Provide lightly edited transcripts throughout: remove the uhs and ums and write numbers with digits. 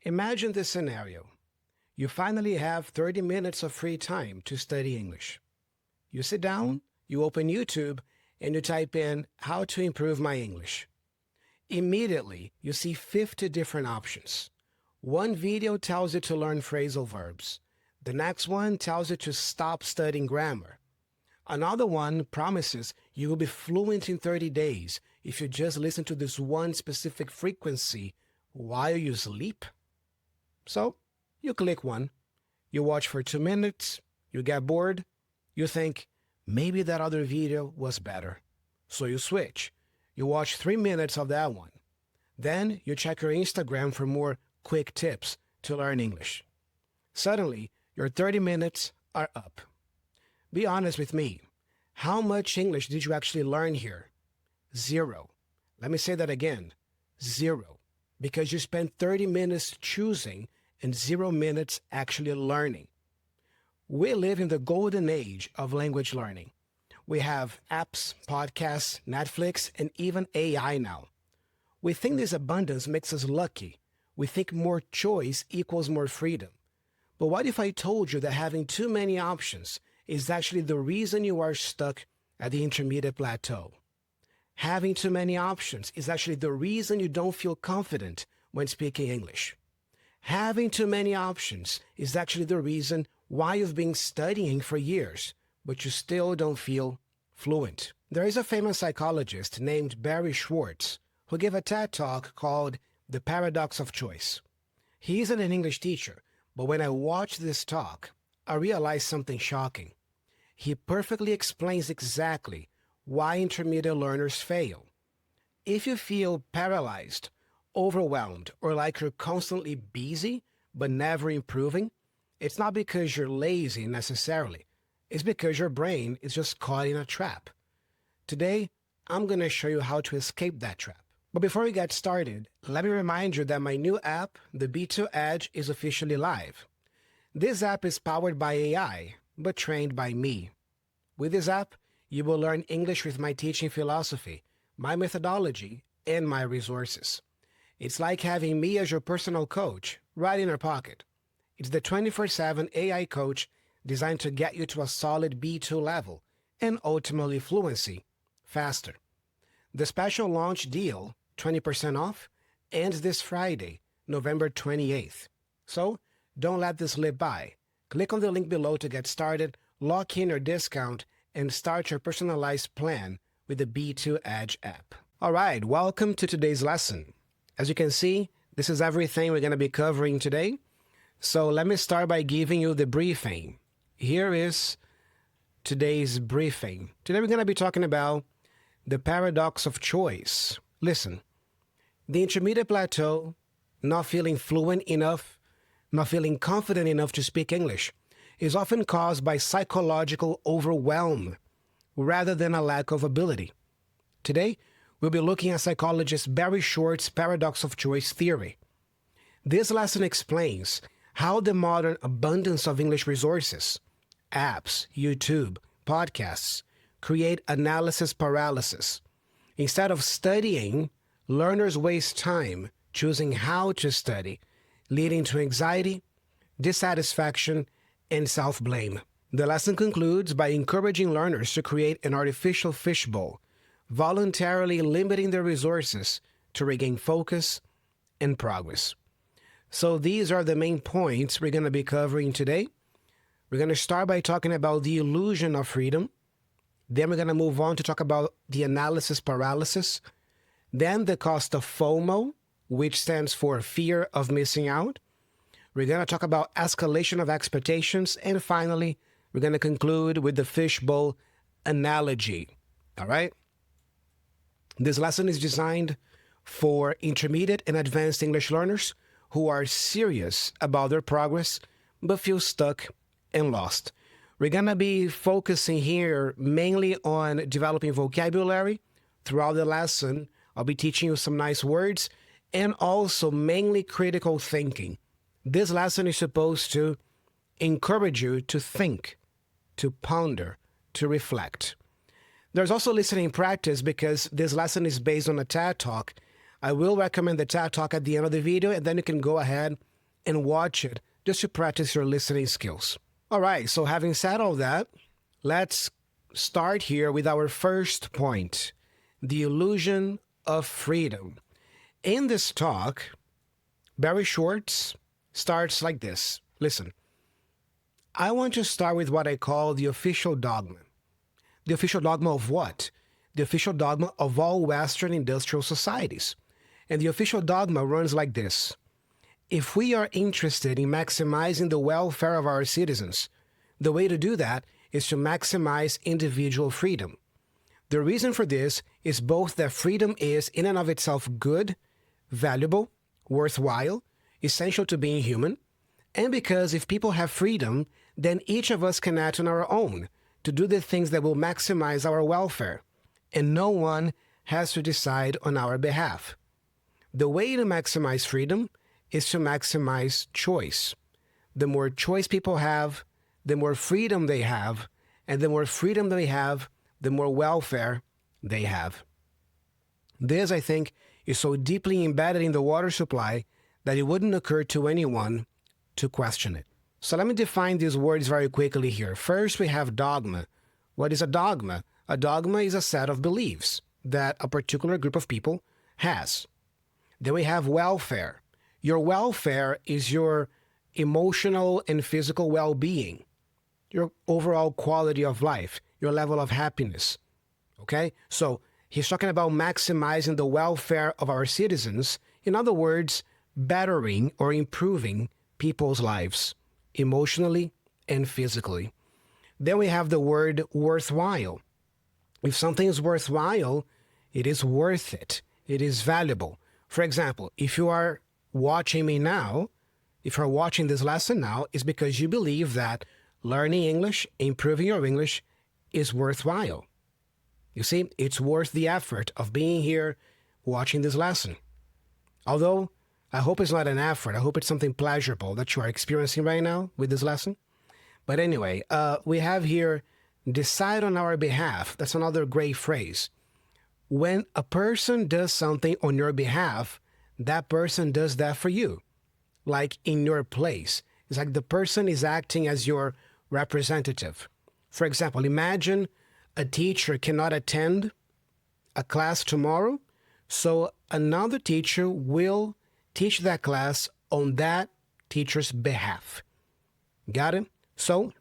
Imagine this scenario. You finally have 30 minutes of free time to study English. You sit down, you open YouTube, and you type in how to improve my English. Immediately, you see 50 different options. One video tells you to learn phrasal verbs. The next one tells you to stop studying grammar. Another one promises you will be fluent in 30 days if you just listen to this one specific frequency while you sleep. So, you click one, you watch for 2 minutes, you get bored, you think, maybe that other video was better. So you switch. You watch 3 minutes of that one. Then you check your Instagram for more quick tips to learn English. Suddenly, your 30 minutes are up. Be honest with me. How much English did you actually learn here? 0. Let me say that again. 0. Because you spent 30 minutes choosing and 0 minutes actually learning. We live in the golden age of language learning. We have apps, podcasts, Netflix, and even AI now. We think this abundance makes us lucky. We think more choice equals more freedom. But what if I told you that having too many options is actually the reason you are stuck at the intermediate plateau? Having too many options is actually the reason you don't feel confident when speaking English. Having too many options is actually the reason why you've been studying for years, but you still don't feel fluent. There is a famous psychologist named Barry Schwartz who gave a TED Talk called The Paradox of Choice. He isn't an English teacher, but when I watched this talk, I realized something shocking. He perfectly explains exactly why intermediate learners fail. If you feel paralyzed, overwhelmed, or like you're constantly busy but never improving, it's not because you're lazy necessarily. It's because your brain is just caught in a trap. Today, I'm going to show you how to escape that trap. But before we get started, let me remind you that my new app, the B2 Edge, is officially live. This app is powered by AI, but trained by me. With this app, you will learn English with my teaching philosophy, my methodology, and my resources. It's like having me as your personal coach right in your pocket. It's the 24/7 AI coach designed to get you to a solid B2 level and ultimately fluency faster. The special launch deal, 20% off, ends this Friday, November 28th. So don't let this slip by. Click on the link below to get started, lock in your discount, and start your personalized plan with the B2 Edge app. All right, welcome to today's lesson. As you can see, this is everything we're going to be covering today. So let me start by giving you the briefing. Here is today's briefing. Today we're going to be talking about the paradox of choice. Listen, the intermediate plateau, not feeling fluent enough, not feeling confident enough to speak English, is often caused by psychological overwhelm rather than a lack of ability. Today, we'll be looking at psychologist Barry Schwartz's paradox of choice theory. This lesson explains how the modern abundance of English resources, apps, YouTube, podcasts, create analysis paralysis. Instead of studying, learners waste time choosing how to study, leading to anxiety, dissatisfaction, and self-blame. The lesson concludes by encouraging learners to create an artificial fishbowl, voluntarily limiting their resources to regain focus and progress. So these are the main points we're going to be covering today. We're going to start by talking about the illusion of freedom. Then we're going to move on to talk about the analysis paralysis. Then the cost of FOMO, which stands for fear of missing out. We're going to talk about escalation of expectations. And finally, we're going to conclude with the fishbowl analogy. All right? This lesson is designed for intermediate and advanced English learners who are serious about their progress but feel stuck and lost. We're going to be focusing here mainly on developing vocabulary. Throughout the lesson, I'll be teaching you some nice words and also mainly critical thinking. This lesson is supposed to encourage you to think, to ponder, to reflect. There's also listening practice because this lesson is based on a TED Talk. I will recommend the TED Talk at the end of the video, and then you can go ahead and watch it just to practice your listening skills. All right, so having said all that, let's start here with our first point, the illusion of freedom. In this talk, Barry Schwartz starts like this. Listen, I want to start with what I call the official dogma. The official dogma of what? The official dogma of all Western industrial societies. And the official dogma runs like this. If we are interested in maximizing the welfare of our citizens, the way to do that is to maximize individual freedom. The reason for this is both that freedom is in and of itself good, valuable, worthwhile, essential to being human, and because if people have freedom, then each of us can act on our own to do the things that will maximize our welfare, and no one has to decide on our behalf. The way to maximize freedom is to maximize choice. The more choice people have, the more freedom they have, and the more freedom they have, the more welfare they have. This, I think, is so deeply embedded in the water supply that it wouldn't occur to anyone to question it. So let me define these words very quickly here. First, we have dogma. What is a dogma? A dogma is a set of beliefs that a particular group of people has. Then we have welfare. Your welfare is your emotional and physical well-being, your overall quality of life, your level of happiness. Okay? So he's talking about maximizing the welfare of our citizens. In other words, bettering or improving people's lives, emotionally and physically. Then we have the word worthwhile. If something is worthwhile, it is worth it. It is valuable. For example, if you are watching me now, if you're watching this lesson now, it's because you believe that learning English, improving your English is worthwhile. You see, it's worth the effort of being here watching this lesson. Although, I hope it's not an effort. I hope it's something pleasurable that you are experiencing right now with this lesson. But anyway, we have here, decide on our behalf. That's another great phrase. When a person does something on your behalf, that person does that for you, like in your place. It's like the person is acting as your representative. For example, imagine a teacher cannot attend a class tomorrow, so another teacher will teach that class on that teacher's behalf. Got it? So,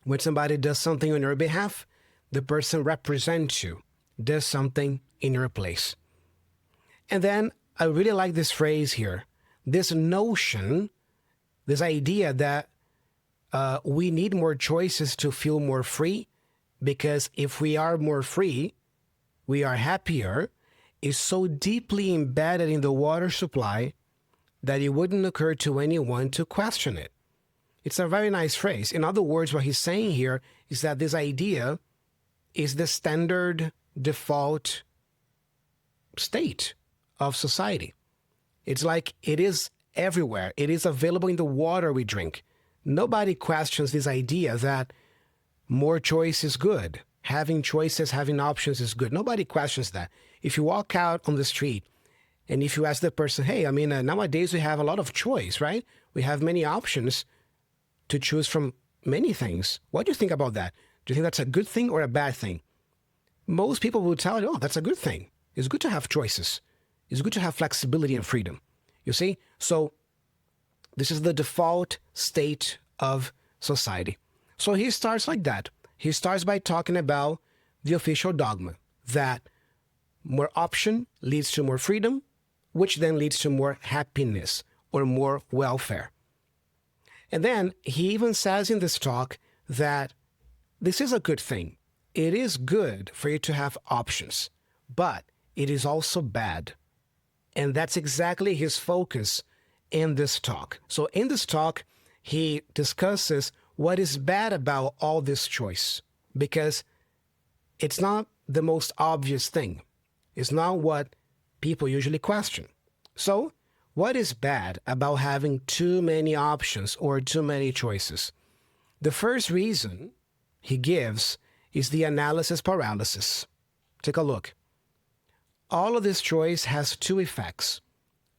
when somebody does something on your behalf, the person represents you, does something in your place. And then, I really like this phrase here. This notion, this idea that we need more choices to feel more free, because if we are more free, we are happier, is so deeply embedded in the water supply that it wouldn't occur to anyone to question it. It's a very nice phrase. In other words, what he's saying here is that this idea is the standard default state of society. It's like it is everywhere. It is available in the water we drink. Nobody questions this idea that more choice is good. Having choices, having options is good. Nobody questions that. If you walk out on the street and if you ask the person, hey, nowadays we have a lot of choice, right? We have many options to choose from many things. What do you think about that? Do you think that's a good thing or a bad thing? Most people will tell you, oh, that's a good thing. It's good to have choices. It's good to have flexibility and freedom. You see? So this is the default state of society. So he starts like that. He starts by talking about the official dogma that more option leads to more freedom, which then leads to more happiness or more welfare. And then he even says in this talk that this is a good thing. It is good for you to have options, but it is also bad. And that's exactly his focus in this talk. So in this talk, he discusses what is bad about all this choice, because it's not the most obvious thing. It's not what people usually question. So, what is bad about having too many options or too many choices? The first reason he gives is the analysis paralysis. Take a look. All of this choice has two effects,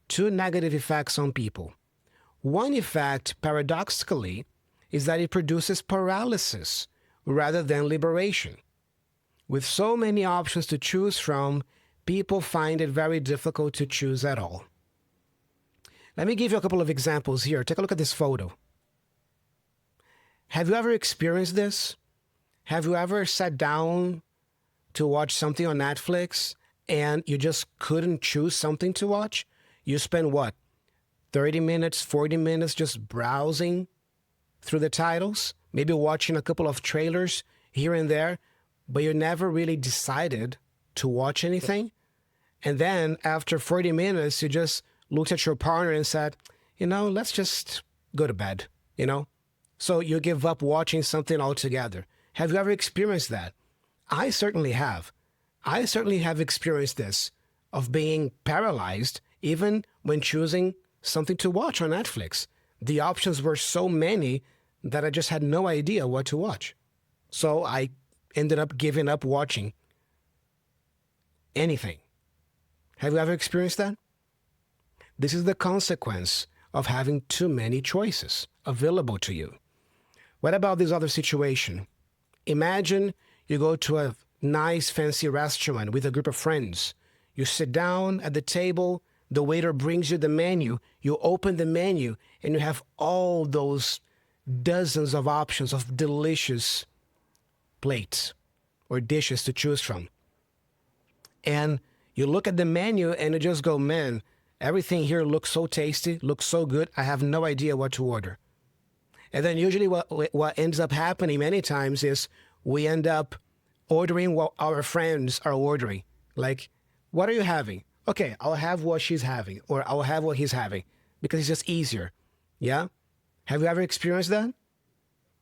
two negative effects on people. One effect, paradoxically, is that it produces paralysis rather than liberation. With so many options to choose from, people find it very difficult to choose at all. Let me give you a couple of examples here. Take a look at this photo. Have you ever experienced this? Have you ever sat down to watch something on Netflix and you just couldn't choose something to watch? You spend what, 30 minutes, 40 minutes just browsing through the titles, maybe watching a couple of trailers here and there, but you never really decided to watch anything? And then after 40 minutes, you just looked at your partner and said, let's just go to bed, So you give up watching something altogether. Have you ever experienced that? I certainly have. I certainly have experienced this, of being paralyzed even when choosing something to watch on Netflix. The options were so many that I just had no idea what to watch. So I ended up giving up watching anything. Have you ever experienced that? This is the consequence of having too many choices available to you. What about this other situation? Imagine you go to a nice fancy restaurant with a group of friends. You sit down at the table, the waiter brings you the menu, you open the menu, and you have all those dozens of options of delicious plates or dishes to choose from. And you look at the menu and you just go, man, everything here looks so tasty, looks so good, I have no idea what to order. And then usually what ends up happening many times is we end up ordering what our friends are ordering. Like, what are you having? Okay, I'll have what she's having, or I'll have what he's having, because it's just easier. Yeah? Have you ever experienced that?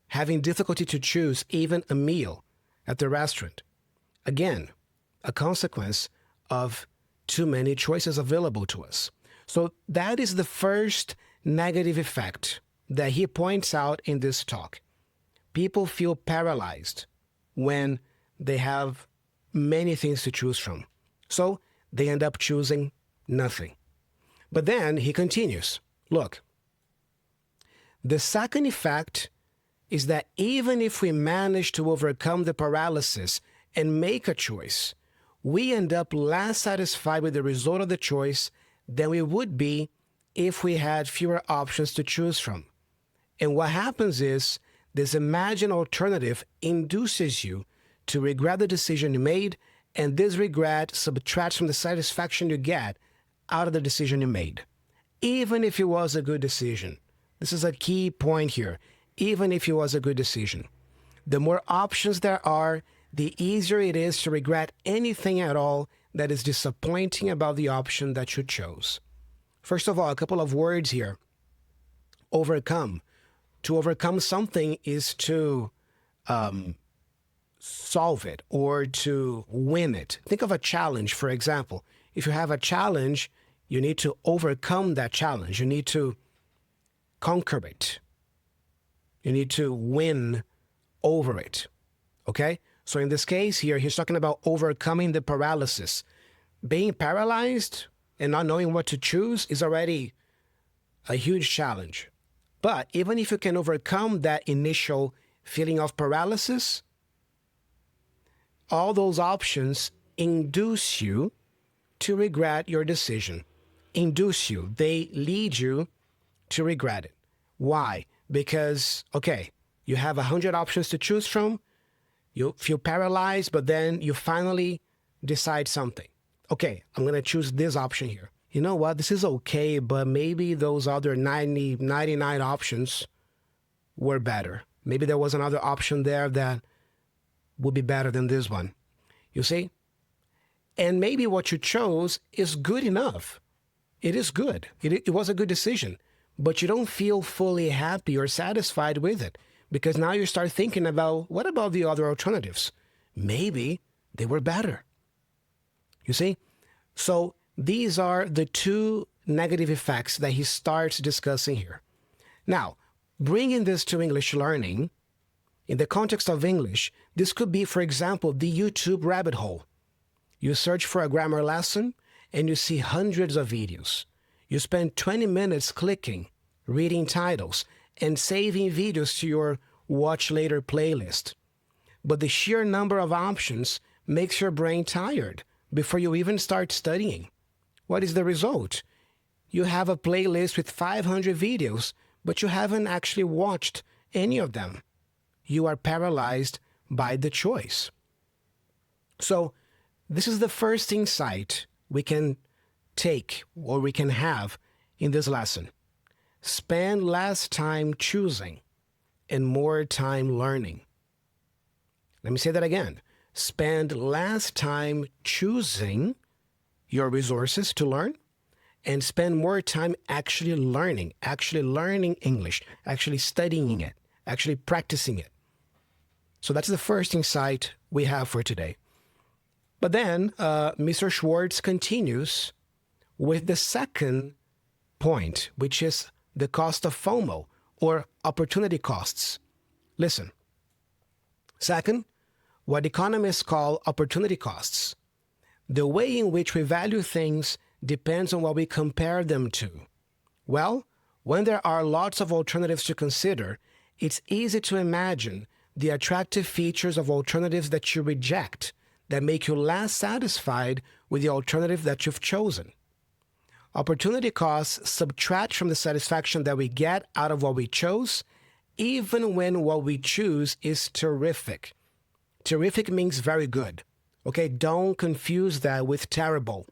Having difficulty to choose even a meal at the restaurant. Again, a consequence of too many choices available to us. So that is the first negative effect that he points out in this talk. People feel paralyzed when they have many things to choose from. So they end up choosing nothing. But then he continues. Look, the second effect is that even if we manage to overcome the paralysis and make a choice, we end up less satisfied with the result of the choice than we would be if we had fewer options to choose from. And what happens is this imagined alternative induces you to regret the decision you made, and this regret subtracts from the satisfaction you get out of the decision you made. Even if it was a good decision. This is a key point here. Even if it was a good decision. The more options there are, the easier it is to regret anything at all that is disappointing about the option that you chose. First of all, a couple of words here. Overcome. To overcome something is to solve it or to win it. Think of a challenge, for example. If you have a challenge, you need to overcome that challenge. You need to conquer it. You need to win over it. Okay? So in this case here, he's talking about overcoming the paralysis. Being paralyzed and not knowing what to choose is already a huge challenge. But even if you can overcome that initial feeling of paralysis, all those options induce you to regret your decision. Induce you. They lead you to regret it. Why? Because, okay, you have 100 options to choose from. You feel paralyzed, but then you finally decide something. Okay, I'm going to choose this option here. You know what? This is okay, but maybe those other 99 options were better. Maybe there was another option there that would be better than this one. You see? And maybe what you chose is good enough. It is good. It was a good decision. But you don't feel fully happy or satisfied with it. Because now you start thinking about, what about the other alternatives? Maybe they were better. You see? So these are the two negative effects that he starts discussing here. Now, bringing this to English learning, in the context of English, this could be, for example, the YouTube rabbit hole. You search for a grammar lesson and you see hundreds of videos. You spend 20 minutes clicking, reading titles, and saving videos to your watch later playlist. But the sheer number of options makes your brain tired before you even start studying. What is the result? You have a playlist with 500 videos, but you haven't actually watched any of them. You are paralyzed by the choice. So, this is the first insight we can take or we can have in this lesson. Spend less time choosing and more time learning. Let me say that again. Spend less time choosing your resources to learn and spend more time actually learning English, actually studying it, actually practicing it. So that's the first insight we have for today. But then Mr. Schwartz continues with the second point, which is the cost of FOMO, or opportunity costs. Listen. Second, what economists call opportunity costs. The way in which we value things depends on what we compare them to. Well, when there are lots of alternatives to consider, it's easy to imagine the attractive features of alternatives that you reject that make you less satisfied with the alternative that you've chosen. Opportunity costs subtract from the satisfaction that we get out of what we chose, even when what we choose is terrific. Terrific means very good. Okay, don't confuse that with terrible.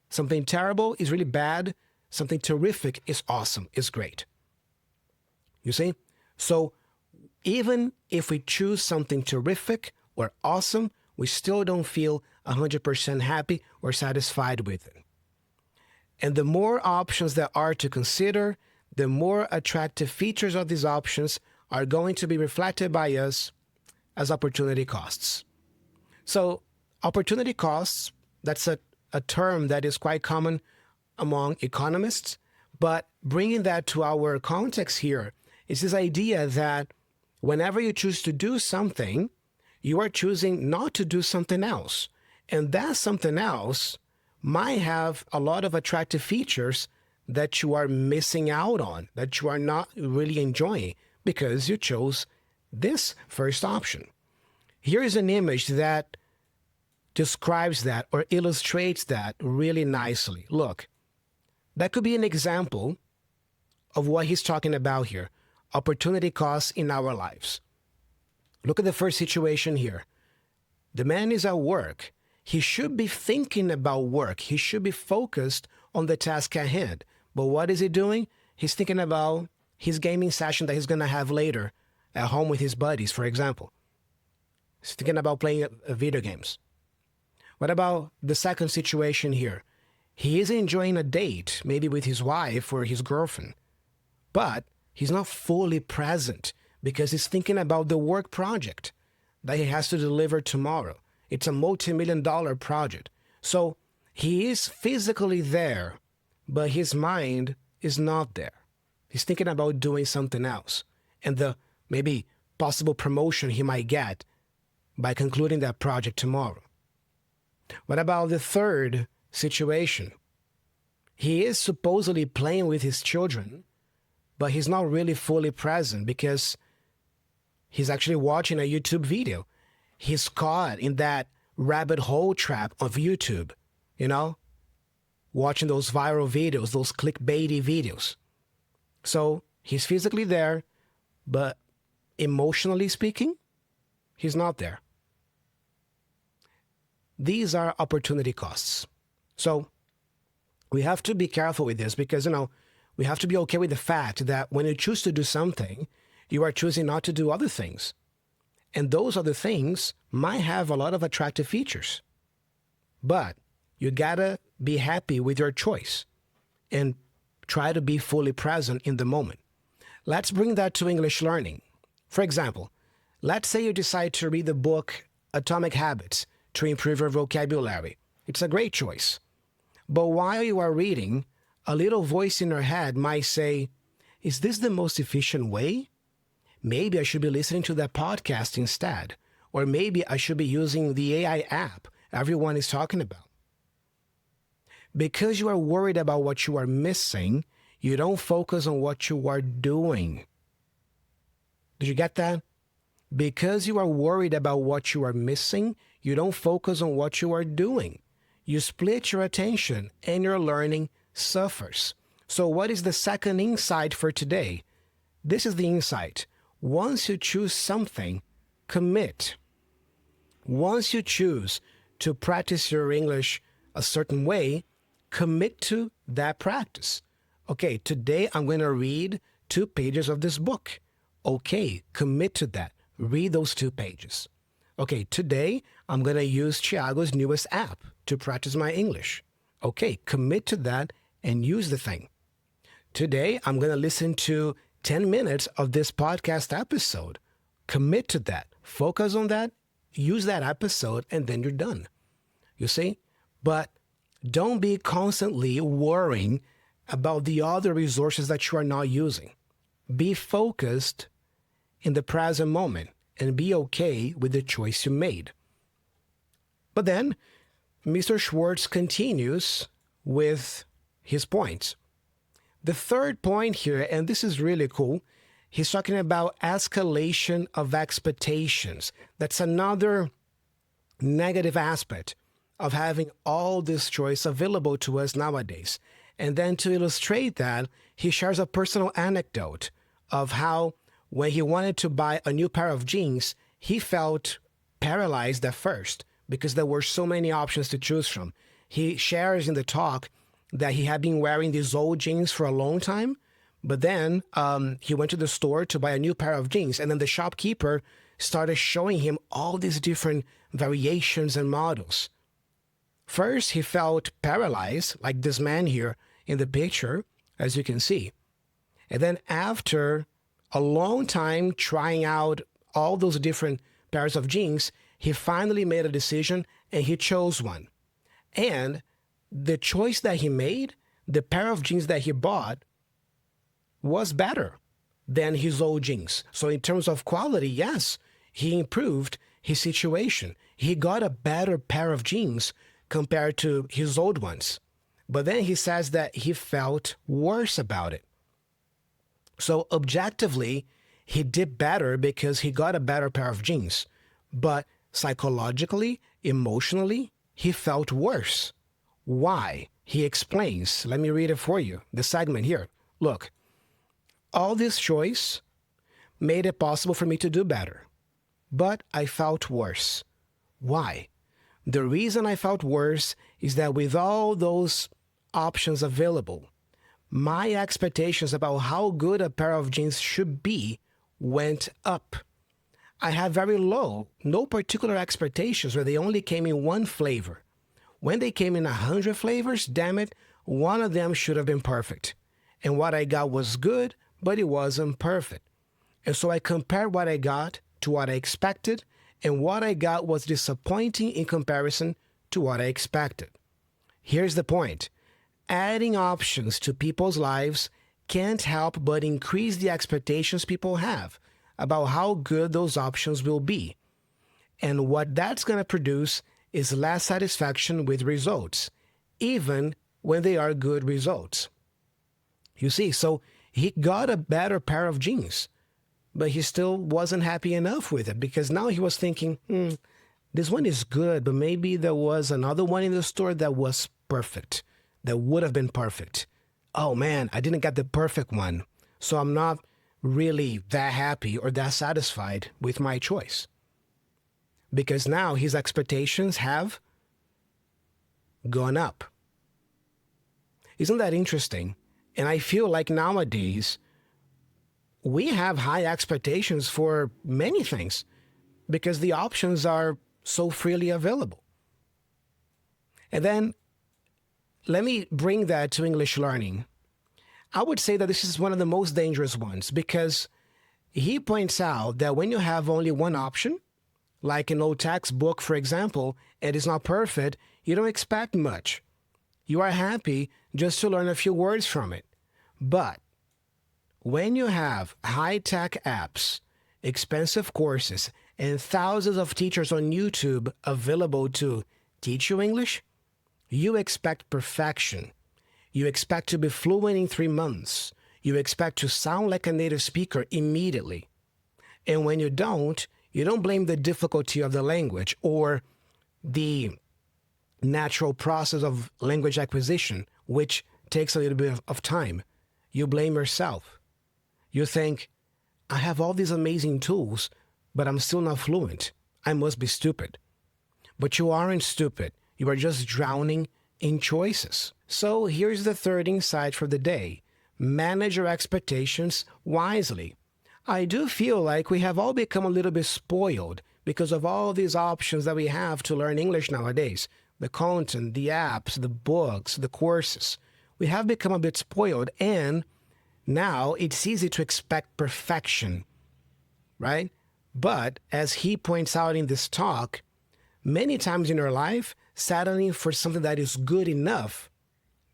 Something terrible is really bad. Something terrific is awesome, is great. You see? So even if we choose something terrific or awesome, we still don't feel 100% happy or satisfied with it. And the more options there are to consider, the more attractive features of these options are going to be reflected by us as opportunity costs. So opportunity costs, that's a term that is quite common among economists, but bringing that to our context here is this idea that whenever you choose to do something, you are choosing not to do something else. And that something else might have a lot of attractive features that you are missing out on, that you are not really enjoying because you chose this first option. Here is an image that describes that or illustrates that really nicely. Look, that could be an example of what he's talking about here, opportunity costs in our lives. Look at the first situation here. The man is at work. He should be thinking about work. He should be focused on the task at hand. But what is he doing? He's thinking about his gaming session that he's going to have later at home with his buddies, for example. He's thinking about playing video games. What about the second situation here? He is enjoying a date, maybe with his wife or his girlfriend, but he's not fully present because he's thinking about the work project that he has to deliver tomorrow. It's a multi-million-dollar project. So he is physically there, but his mind is not there. He's thinking about doing something else and the maybe possible promotion he might get by concluding that project tomorrow. What about the third situation? He is supposedly playing with his children, but he's not really fully present because he's actually watching a YouTube video. He's caught in that rabbit hole trap of YouTube, watching those viral videos, those clickbaity videos. So he's physically there, but emotionally speaking, he's not there. These are opportunity costs. So we have to be careful with this because, we have to be okay with the fact that when you choose to do something, you are choosing not to do other things. And those other things might have a lot of attractive features. But you gotta be happy with your choice and try to be fully present in the moment. Let's bring that to English learning. For example, let's say you decide to read the book Atomic Habits to improve your vocabulary. It's a great choice. But while you are reading, a little voice in your head might say, is this the most efficient way? Maybe I should be listening to that podcast instead. Or maybe I should be using the AI app everyone is talking about. Because you are worried about what you are missing, You don't focus on what you are doing. Did you get that? Because you are worried about what you are missing, you don't focus on what you are doing. You split your attention and your learning suffers. So what is the second insight for today? This is the insight. Once you choose something, commit. Once you choose to practice your English a certain way, commit to that practice. Okay, today I'm going to read 2 pages of this book. Okay, commit to that. Read those 2 pages. Okay, today I'm going to use Thiago's newest app to practice my English. Okay, commit to that and use the thing. Today I'm going to listen to 10 minutes of this podcast episode. Commit to that. Focus on that. Use that episode and then you're done. You see? But don't be constantly worrying about the other resources that you are not using. Be focused in the present moment and be okay with the choice you made. But then Mr. Schwartz continues with his points. The third point here, and this is really cool, he's talking about escalation of expectations. That's another negative aspect of having all this choice available to us nowadays. And then to illustrate that, he shares a personal anecdote of how when he wanted to buy a new pair of jeans, he felt paralyzed at first because there were so many options to choose from. He shares in the talk that he had been wearing these old jeans for a long time, but then he went to the store to buy a new pair of jeans, and then the shopkeeper started showing him all these different variations and models. First, he felt paralyzed, like this man here in the picture, as you can see. And then after a long time trying out all those different pairs of jeans, he finally made a decision and he chose one. And the choice that he made, the pair of jeans that he bought, was better than his old jeans. So in terms of quality, yes, he improved his situation. He got a better pair of jeans compared to his old ones. But then he says that he felt worse about it. So objectively, he did better because he got a better pair of jeans. But psychologically, emotionally, he felt worse. Why? He explains. Let me read it for you, the segment here. Look, all this choice made it possible for me to do better, but I felt worse. Why? The reason I felt worse is that with all those options available, my expectations about how good a pair of jeans should be went up. I had very low, no particular expectations where they only came in one flavor. When they came in 100 flavors, damn it, one of them should have been perfect. And what I got was good, but it wasn't perfect. And so I compared what I got to what I expected, and what I got was disappointing in comparison to what I expected. Here's the point. Adding options to people's lives can't help but increase the expectations people have about how good those options will be. And what that's going to produce is less satisfaction with results, even when they are good results. You see, so he got a better pair of jeans, but he still wasn't happy enough with it because now he was thinking, this one is good, but maybe there was another one in the store that was perfect, that would have been perfect. Oh man, I didn't get the perfect one, so I'm not really that happy or that satisfied with my choice. Because now his expectations have gone up. Isn't that interesting? And I feel like nowadays we have high expectations for many things because the options are so freely available. And then let me bring that to English learning. I would say that this is one of the most dangerous ones because he points out that when you have only one option, like an old textbook, for example, and it's not perfect, you don't expect much. You are happy just to learn a few words from it. But when you have high-tech apps, expensive courses, and thousands of teachers on YouTube available to teach you English, you expect perfection. You expect to be fluent in 3 months. You expect to sound like a native speaker immediately. And when you don't blame the difficulty of the language or the natural process of language acquisition, which takes a little bit of time. You blame yourself. You think, I have all these amazing tools, but I'm still not fluent. I must be stupid. But you aren't stupid. You are just drowning in choices. So here's the third insight for the day. Manage your expectations wisely. I do feel like we have all become a little bit spoiled because of all these options that we have to learn English nowadays. The content, the apps, the books, the courses. We have become a bit spoiled, and now it's easy to expect perfection, right? But as he points out in this talk, many times in your life, settling for something that is good enough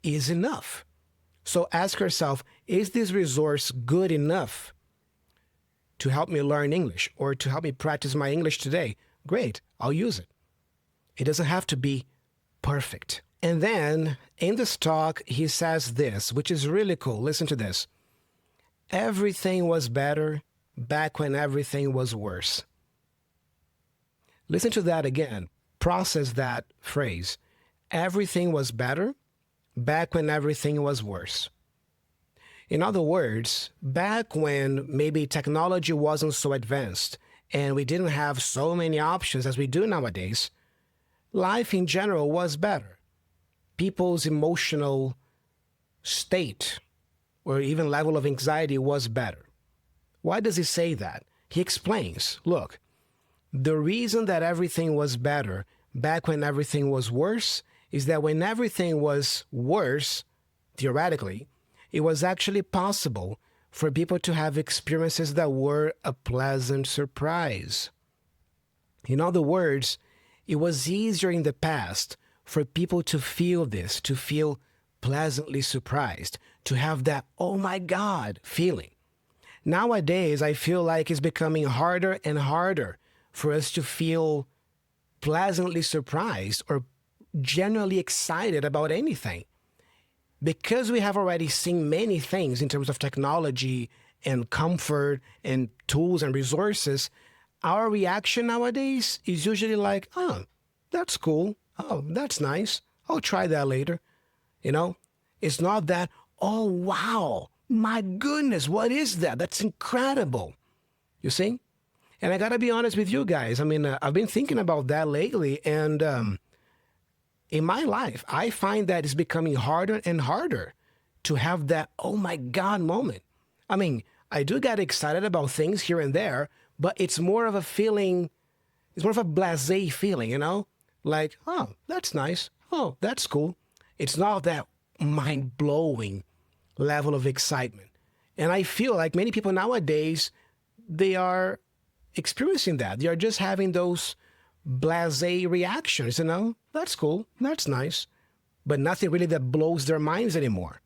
is enough. So ask yourself, is this resource good enough to help me learn English or to help me practice my English today? Great, I'll use it. It doesn't have to be perfect. And then in this talk, he says this, which is really cool. Listen to this. Everything was better back when everything was worse. Listen to that again. Process that phrase. Everything was better back when everything was worse. In other words, back when maybe technology wasn't so advanced and we didn't have so many options as we do nowadays, life in general was better. People's emotional state or even level of anxiety was better. Why does he say that? He explains, look, the reason that everything was better back when everything was worse is that when everything was worse, theoretically, it was actually possible for people to have experiences that were a pleasant surprise. In other words, it was easier in the past for people to feel this, to feel pleasantly surprised, to have that, oh my God, feeling. Nowadays, I feel like it's becoming harder and harder for us to feel pleasantly surprised or genuinely excited about anything. Because we have already seen many things in terms of technology and comfort and tools and resources, our reaction nowadays is usually like, oh, that's cool. Oh, that's nice. I'll try that later. You know, it's not that, oh, wow, my goodness, what is that? That's incredible. You see? And I got to be honest with you guys. I mean, I've been thinking about that lately. And in my life, I find that it's becoming harder and harder to have that, oh my God moment. I mean, I do get excited about things here and there, but it's more of a feeling, it's more of a blasé feeling, you know? Like, oh, that's nice. Oh, that's cool. It's not that mind-blowing level of excitement. And I feel like many people nowadays, they are experiencing that. They are just having those blasé reactions, you know? That's cool. That's nice. But nothing really that blows their minds anymore.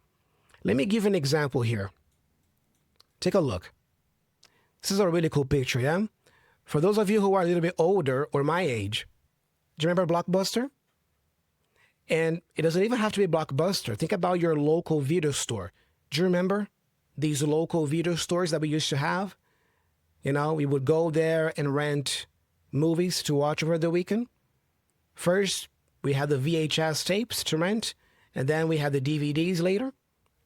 Let me give an example here. Take a look. This is a really cool picture, yeah? For those of you who are a little bit older or my age, do you remember Blockbuster? And it doesn't even have to be Blockbuster. Think about your local video store. Do you remember these local video stores that we used to have? You know, we would go there and rent movies to watch over the weekend. First, we had the VHS tapes to rent, and then we had the DVDs later.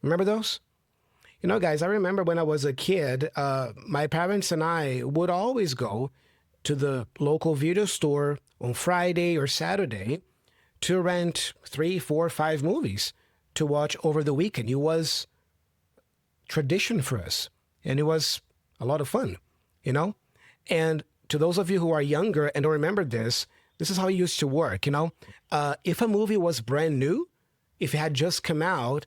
Remember those? You know, guys, I remember when I was a kid, my parents and I would always go to the local video store on Friday or Saturday to rent 3, 4, 5 movies to watch over the weekend. It was tradition for us, and it was a lot of fun, you know? And to those of you who are younger and don't remember this, this is how it used to work, you know? If a movie was brand new, if it had just come out,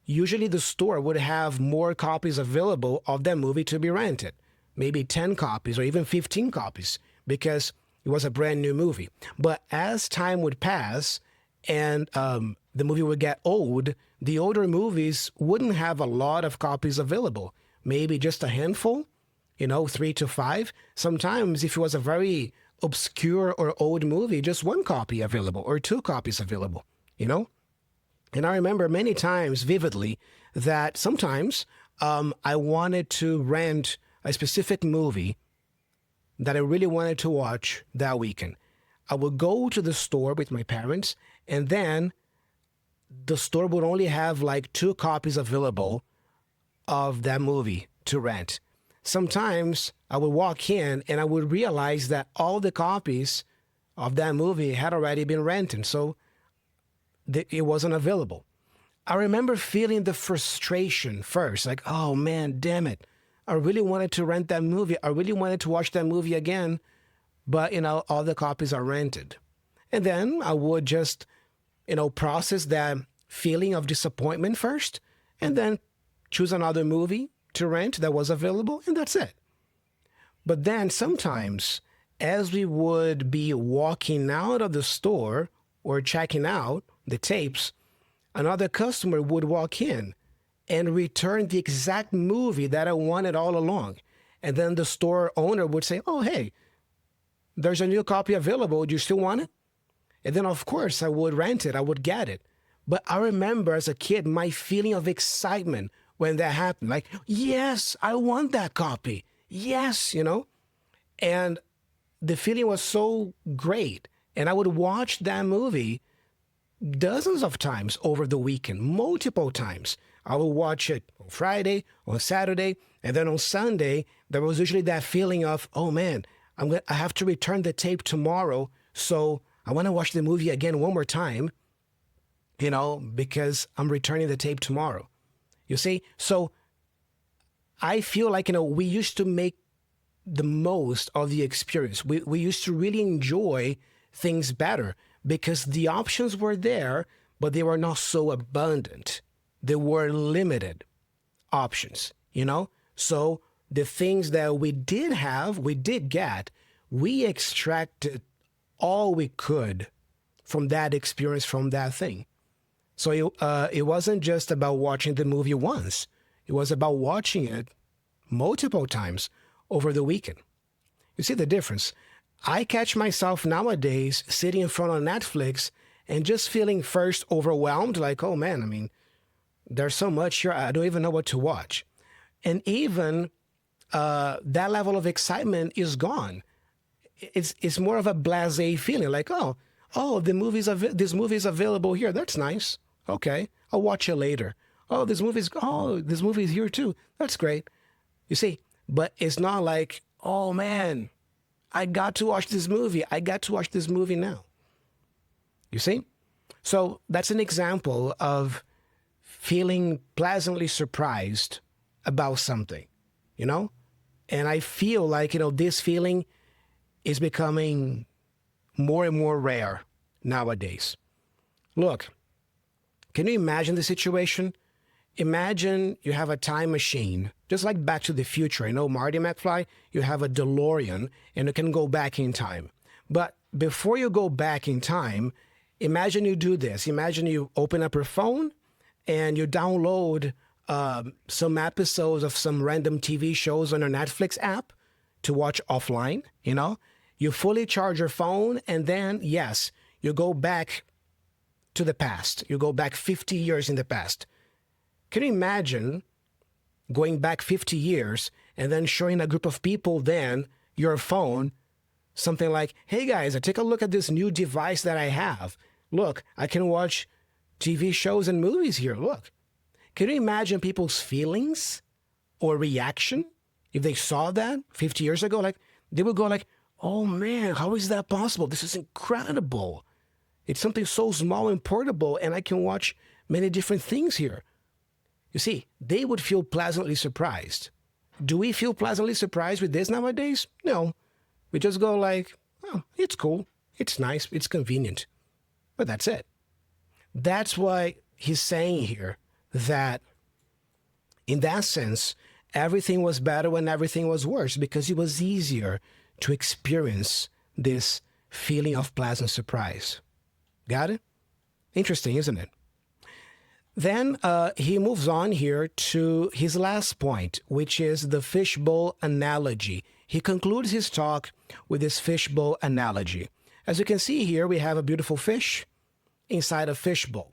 usually the store would have more copies available of that movie to be rented. Maybe 10 copies or even 15 copies because it was a brand new movie. But as time would pass and the movie would get old, the older movies wouldn't have a lot of copies available. Maybe just a handful, you know, 3 to 5. Sometimes if it was a very obscure or old movie, just 1 copy available or 2 copies available, you know? And I remember many times vividly that sometimes I wanted to rent a specific movie that I really wanted to watch that weekend. I would go to the store with my parents, and then the store would only have like 2 copies available of that movie to rent. Sometimes I would walk in and I would realize that all the copies of that movie had already been rented, so it wasn't available. I remember feeling the frustration first, like, oh man, damn it. I really wanted to rent that movie. I really wanted to watch that movie again, but, all the copies are rented. And then I would just, process that feeling of disappointment first, and then choose another movie to rent that was available, and that's it. But then sometimes, as we would be walking out of the store or checking out the tapes, another customer would walk in and return the exact movie that I wanted all along. And then the store owner would say, oh, hey, there's a new copy available. Do you still want it? And then, of course, I would rent it. I would get it. But I remember as a kid, my feeling of excitement when that happened. Like, yes, I want that copy. Yes, And the feeling was so great. And I would watch that movie dozens of times over the weekend, multiple times. I would watch it on Friday, on Saturday, and then on Sunday, there was usually that feeling of, oh man, I have to return the tape tomorrow, so I want to watch the movie again one more time, because I'm returning the tape tomorrow. You see? So I feel like, we used to make the most of the experience. We used to really enjoy things better because the options were there, but they were not so abundant. There were limited options, So the things that we did have, we did get, we extracted all we could from that experience, from that thing. So it wasn't just about watching the movie once. It was about watching it multiple times over the weekend. You see the difference? I catch myself nowadays sitting in front of Netflix and just feeling first overwhelmed, like, oh man, there's so much here, I don't even know what to watch. And even that level of excitement is gone. It's more of a blasé feeling, like, oh, this movie is available here. That's nice. Okay, I'll watch it later. This movie's here too. That's great. You see, but it's not like, oh man, I got to watch this movie. I got to watch this movie now. You see? So that's an example of feeling pleasantly surprised about something, And I feel like, this feeling is becoming more and more rare nowadays. Look, can you imagine the situation? Imagine you have a time machine, just like Back to the Future. Marty McFly, you have a DeLorean and you can go back in time. But before you go back in time, imagine you do this. Imagine you open up your phone and you download some episodes of some random TV shows on your Netflix app to watch offline, You fully charge your phone and then, yes, you go back to the past. You go back 50 years in the past. Can you imagine going back 50 years and then showing a group of people then your phone, something like, hey guys, take a look at this new device that I have. Look, I can watch TV shows and movies here. Look. Can you imagine people's feelings or reaction if they saw that 50 years ago? Like, they would go like, oh man, how is that possible? This is incredible. It's something so small and portable, and I can watch many different things here. You see, they would feel pleasantly surprised. Do we feel pleasantly surprised with this nowadays? No. We just go like, oh, it's cool. It's nice. It's convenient. But that's it. That's why he's saying here that in that sense, everything was better when everything was worse, because it was easier to experience this feeling of pleasant surprise. Got it? Interesting, isn't it? Then he moves on here to his last point, which is the fishbowl analogy. He concludes his talk with this fishbowl analogy. As you can see here, we have a beautiful fish inside a fishbowl.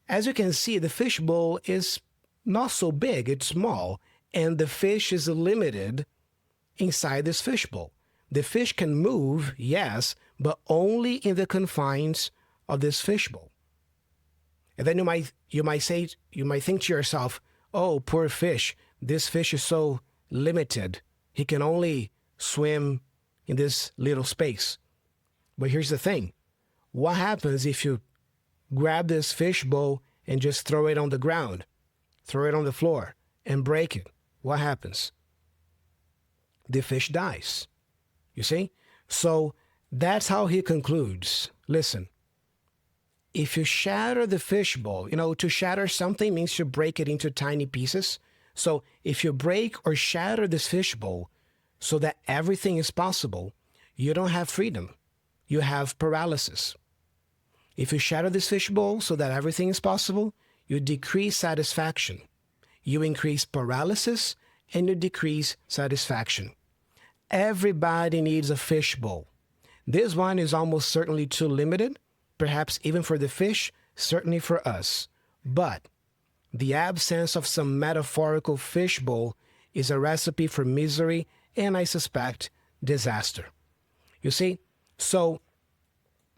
As you can see, the fishbowl is not so big, it's small, and the fish is limited inside this fishbowl. The fish can move, yes, but only in the confines of this fishbowl. And then you might think to yourself, oh, poor fish, this fish is so limited. He can only swim in this little space. But here's the thing. What happens if you grab this fishbowl and just throw it on the ground, throw it on the floor, and break it? What happens? The fish dies. You see? So that's how he concludes. Listen, if you shatter the fishbowl, to shatter something means to break it into tiny pieces. So if you break or shatter this fishbowl so that everything is possible, you don't have freedom. You have paralysis. If you shatter this fishbowl so that everything is possible, you decrease satisfaction. You increase paralysis and you decrease satisfaction. Everybody needs a fishbowl. This one is almost certainly too limited, perhaps even for the fish, certainly for us. But the absence of some metaphorical fishbowl is a recipe for misery and, I suspect, disaster. You see? So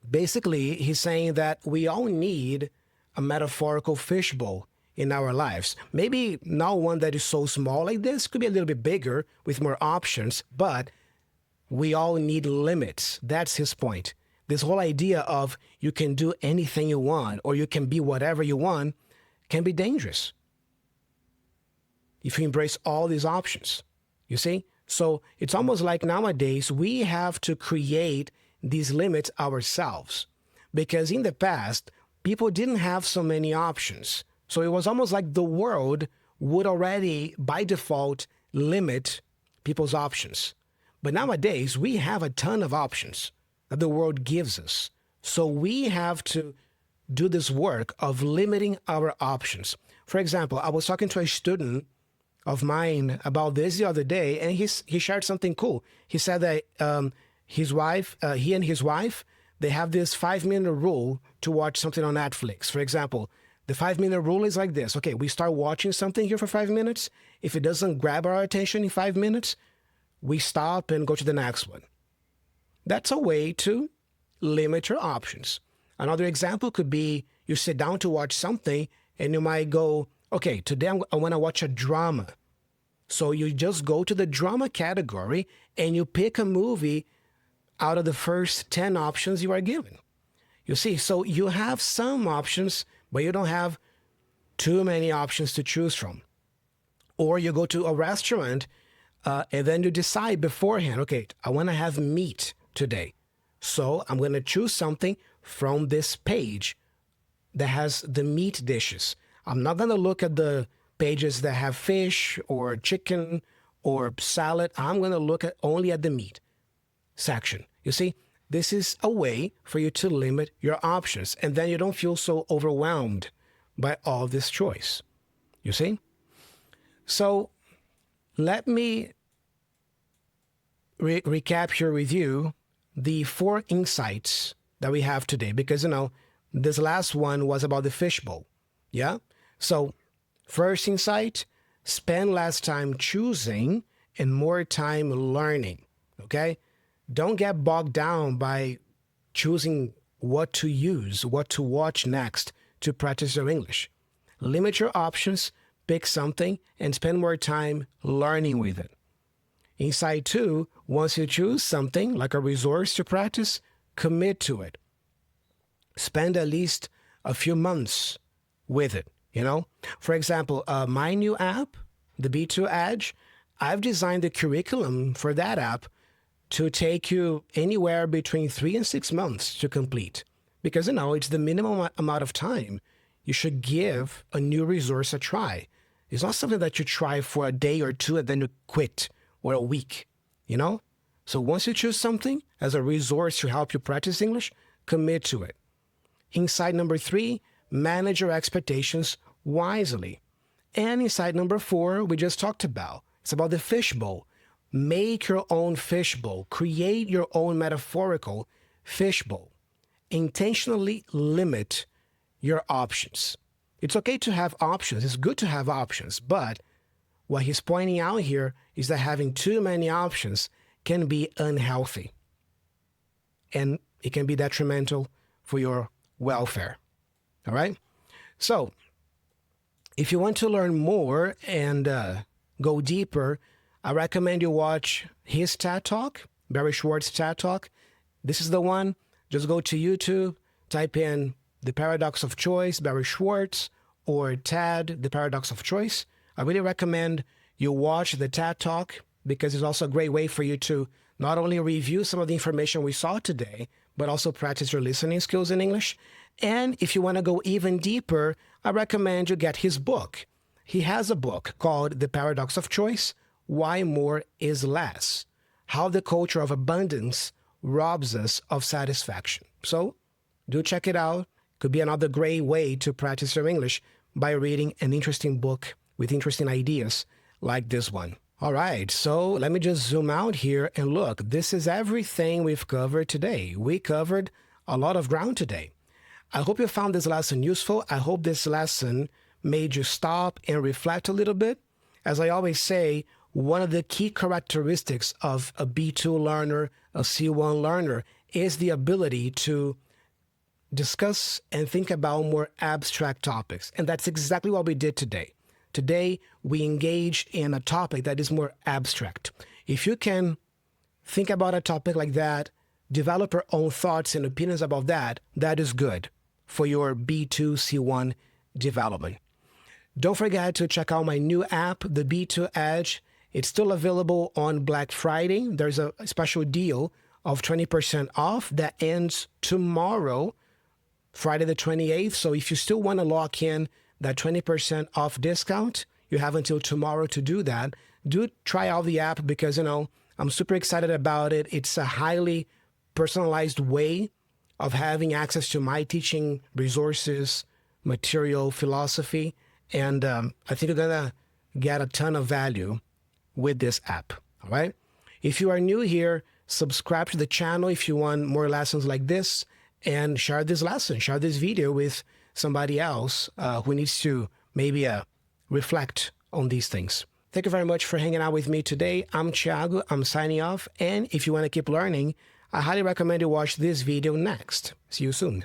basically, he's saying that we all need a metaphorical fishbowl in our lives. Maybe not one that is so small like this, could be a little bit bigger with more options, but we all need limits. That's his point. This whole idea of you can do anything you want or you can be whatever you want can be dangerous if you embrace all these options. You see? So it's almost like nowadays we have to create these limits ourselves, because in the past, people didn't have so many options. So it was almost like the world would already, by default, limit people's options. But nowadays, we have a ton of options that the world gives us. So we have to do this work of limiting our options. For example, I was talking to a student of mine about this the other day, and he shared something cool. He said that he and his wife, they have this 5-minute rule to watch something on Netflix. For example, the 5-minute rule is like this. Okay, we start watching something here for 5 minutes. If it doesn't grab our attention in 5 minutes, we stop and go to the next one. That's a way to limit your options. Another example could be you sit down to watch something and you might go, okay, today I want to watch a drama. So you just go to the drama category and you pick a movie out of the first 10 options you are given. You see, so you have some options, but you don't have too many options to choose from. Or you go to a restaurant and then you decide beforehand, okay, I want to have meat today. So I'm going to choose something from this page that has the meat dishes. I'm not going to look at the pages that have fish or chicken or salad. I'm going to look only at the meat section. You see, this is a way for you to limit your options, and then you don't feel so overwhelmed by all this choice. You see? So let me recapture with you the 4 insights that we have today, because, this last one was about the fishbowl. Yeah? So first insight, spend less time choosing and more time learning. Okay? Don't get bogged down by choosing what to use, what to watch next to practice your English. Limit your options, pick something, and spend more time learning with it. Insight 2, once you choose something like a resource to practice, commit to it. Spend at least a few months with it, For example, my new app, the B2 Edge, I've designed the curriculum for that app to take you anywhere between 3 and 6 months to complete. Because, it's the minimum amount of time you should give a new resource a try. It's not something that you try for a day or two and then you quit, or a week, So once you choose something as a resource to help you practice English, commit to it. Insight number 3, manage your expectations wisely. And insight number 4, we just talked about. It's about the fishbowl. Make your own fishbowl. Create your own metaphorical fishbowl. Intentionally limit your options. It's okay to have options. It's good to have options. But what he's pointing out here is that having too many options can be unhealthy. And it can be detrimental for your welfare. All right? So, if you want to learn more and go deeper, I recommend you watch his TED Talk, Barry Schwartz's TED Talk. This is the one. Just go to YouTube, type in The Paradox of Choice, Barry Schwartz, or TED, The Paradox of Choice. I really recommend you watch the TED Talk because it's also a great way for you to not only review some of the information we saw today, but also practice your listening skills in English. And if you want to go even deeper, I recommend you get his book. He has a book called The Paradox of Choice, Why More is Less, How the Culture of Abundance Robs Us of Satisfaction. So do check it out. Could be another great way to practice your English by reading an interesting book with interesting ideas like this one. All right, so let me just zoom out here and look. This is everything we've covered today. We covered a lot of ground today. I hope you found this lesson useful. I hope this lesson made you stop and reflect a little bit. As I always say, one of the key characteristics of a B2 learner, a C1 learner, is the ability to discuss and think about more abstract topics. And that's exactly what we did today. Today, we engaged in a topic that is more abstract. If you can think about a topic like that, develop your own thoughts and opinions about that, that is good for your B2, C1 development. Don't forget to check out my new app, the B2 Edge. It's still available on Black Friday. There's a special deal of 20% off that ends tomorrow, Friday the 28th. So if you still want to lock in that 20% off discount, you have until tomorrow to do that. Do try out the app because, I'm super excited about it. It's a highly personalized way of having access to my teaching resources, material, philosophy. And I think you're going to get a ton of value with this app. All right. If you are new here, subscribe to the channel if you want more lessons like this, and share this lesson, share this video with somebody else who needs to maybe reflect on these things. Thank you very much for hanging out with me today. I'm Thiago. I'm signing off. And if you want to keep learning, I highly recommend you watch this video next. See you soon.